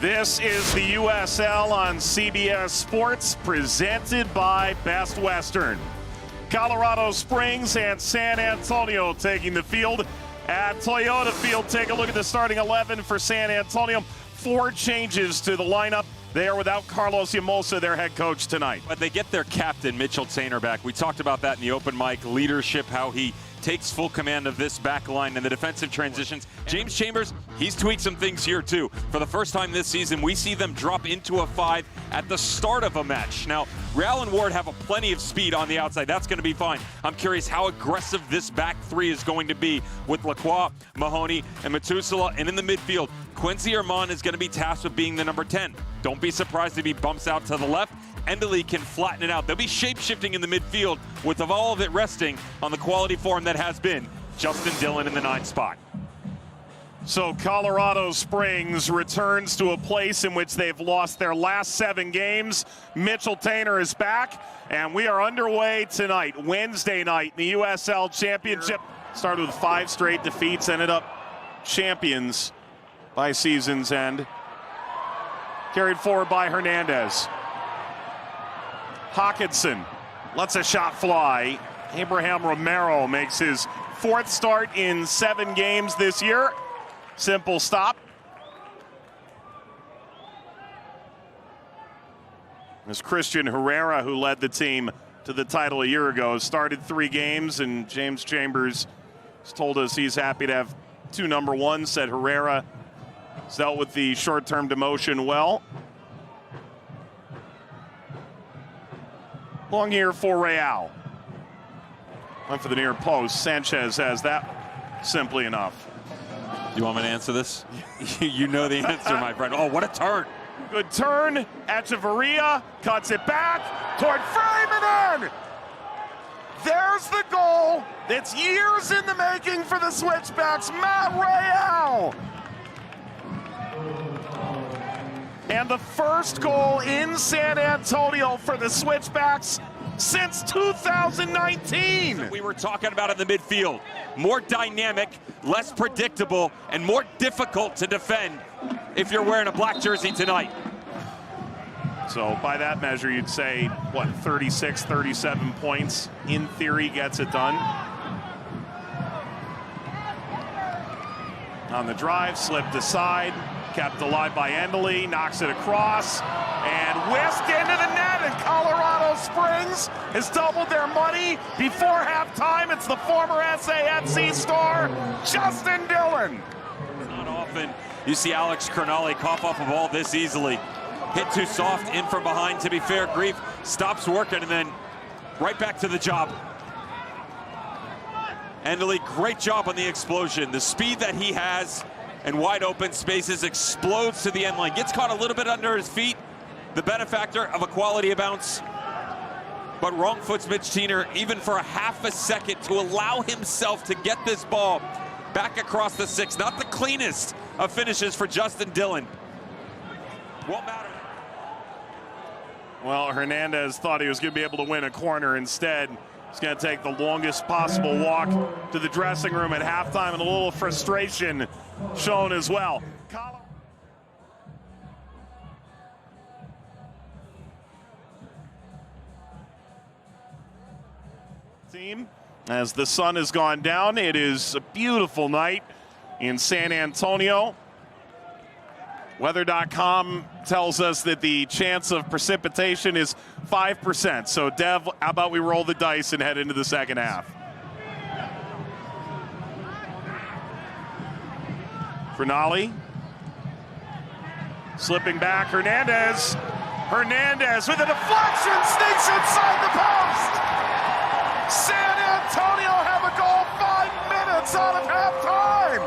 This is the USL on CBS Sports, presented by Best Western. Colorado Springs and San Antonio taking the field at Toyota Field. Take a look at the starting 11 for San Antonio. 4 changes to the lineup. They are without Carlos Yamosa, their head coach, tonight. But they get their captain, Mitchell Tainer, back. We talked about that in the open mic, leadership, how he takes full command of this back line and the defensive transitions. James Chambers, he's tweaked some things here too. For the first time this season, we see them drop into a 5 at the start of a match. Now, Real and Ward have plenty of speed on the outside. That's going to be fine. I'm curious how aggressive this back 3 is going to be with Lacroix, Mahoney, and Matusala. And in the midfield, Quincy Herman is going to be tasked with being the number 10. Don't be surprised if he bumps out to the left. Endley can flatten it out. They'll be shape-shifting in the midfield with all of it resting on the quality form that has been Justin Dhillon in the 9 spot. So Colorado Springs returns to a place in which they've lost their last 7 games. Mitchell Tainer is back, and we are underway tonight, Wednesday night, the USL Championship. Started with 5 straight defeats, ended up champions by season's end. Carried forward by Hernandez. Haakenson lets a shot fly. Abraham Romero makes his 4th start in 7 games this year. Simple stop. It's Christian Herrera, who led the team to the title a year ago, started 3 games, and James Chambers has told us he's happy to have 2 number 1s. Said Herrera has dealt with the short-term demotion well. Long year for Real. Went for the near post. Sanchez has that simply enough. You want me to answer this? You know the answer, my friend. Oh, what a turn. Good turn. Echeverria cuts it back toward Freeman. There's the goal. That's years in the making for the Switchbacks. Matt Real. And the first goal in San Antonio for the Switchbacks since 2019. We were talking about in the midfield. More dynamic, less predictable, and more difficult to defend if you're wearing a black jersey tonight. So by that measure, you'd say, what, 36, 37 points in theory gets it done. On the drive, slipped aside. Kept alive by Endley, knocks it across, and whisked into the net, and Colorado Springs has doubled their money before halftime. It's the former SAFC star, Justin Dhillon. Not often you see Alex Crognale cough off a ball this easily. Hit too soft, in from behind. To be fair, Greive stops working and then right back to the job. Endley, great job on the explosion. The speed that he has and wide open spaces, explodes to the end line. Gets caught a little bit under his feet. The benefactor of a quality bounce. But wrong foots Mitch Tainer, even for a half a second, to allow himself to get this ball back across the 6. Not the cleanest of finishes for Justin Dhillon. Won't matter. Well, Hernández thought he was going to be able to win a corner. Instead, he's going to take the longest possible walk to the dressing room at halftime, and a little frustration shown as well. Team, as the sun has gone down, it is a beautiful night in San Antonio. Weather.com tells us that the chance of precipitation is 5%. So, Dev, how about we roll the dice and head into the second half? Crognale. Slipping back, Hernandez. Hernandez with a deflection, sneaks inside the post. San Antonio have a goal 5 minutes out of halftime.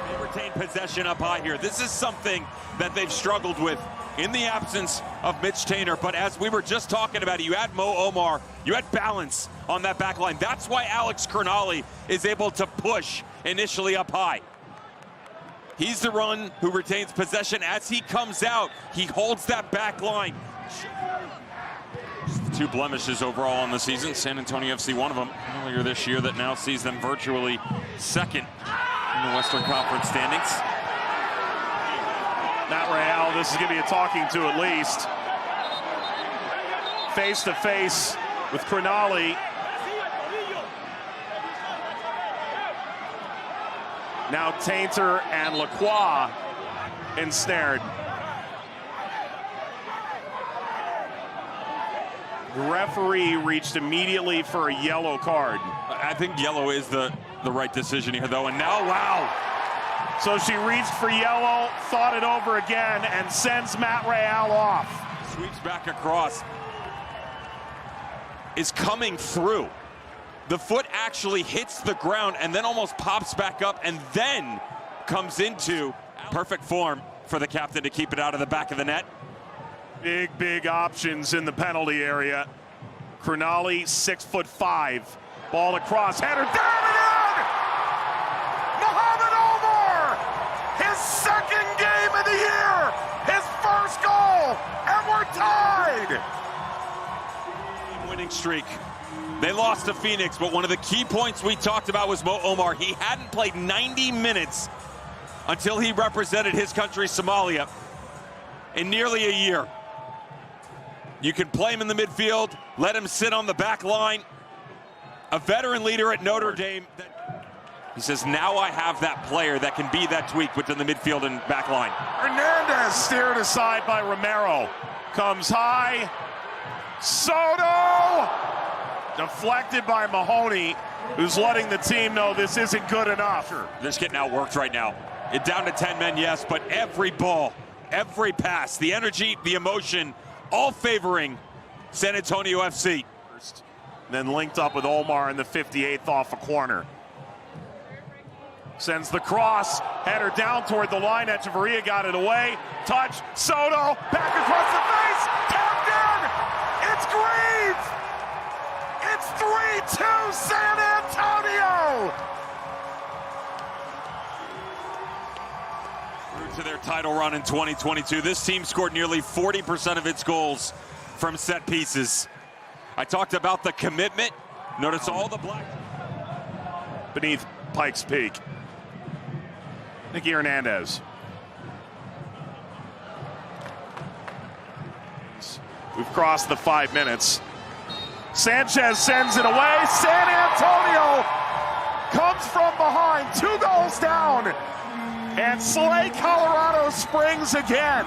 They retain possession up high here. This is something that they've struggled with in the absence of Mitch Tainer. But as we were just talking about it, you had Omar, you had balance on that back line. That's why Alex Crognale is able to push initially up high. He's the one who retains possession. As he comes out, he holds that back line. Just the 2 blemishes overall in the season. San Antonio FC, one of them earlier this year, that now sees them virtually second in the Western Conference standings. Matt Real, this is going to be a talking to at least. Face to face with Crognali. Now Tainter and Lacroix ensnared. The referee reached immediately for a yellow card. I think yellow is the right decision here, though. And now, wow. So she reached for yellow, thought it over again, and sends Matt Real off. Sweeps back across. Is coming through. The foot actually hits the ground and then almost pops back up and then comes into perfect form for the captain to keep it out of the back of the net. Big options in the penalty area. Crognali, 6'5". Ball across, header, down and in! Mohamed Omar! His second game of the year! His first goal! And we're tied! Winning streak. They lost to Phoenix, but one of the key points we talked about was Omar. He hadn't played 90 minutes until he represented his country, Somalia, in nearly a year. You can play him in the midfield, let him sit on the back line. A veteran leader at Notre Dame. He says, now I have that player that can be that tweak within the midfield and back line. Hernández steered aside by Romero. Comes high. Soto! Deflected by Mahoney, who's letting the team know this isn't good enough. They're just getting outworked right now. It down to 10 men, yes, but every ball, every pass, the energy, the emotion, all favoring San Antonio FC. Then linked up with Omar in the 58th off a corner. Sends the cross, header down toward the line. Echeverria got it away. Touch, Soto, back across the face, tapped in! It's Greive! It's 3-2 San Antonio! Through to their title run in 2022. This team scored nearly 40% of its goals from set pieces. I talked about the commitment. Notice all the black beneath Pikes Peak. Nicky Hernandez. We've crossed the 5 minutes. Sanchez sends it away. San Antonio comes from behind, 2 goals down, and slay Colorado Springs again.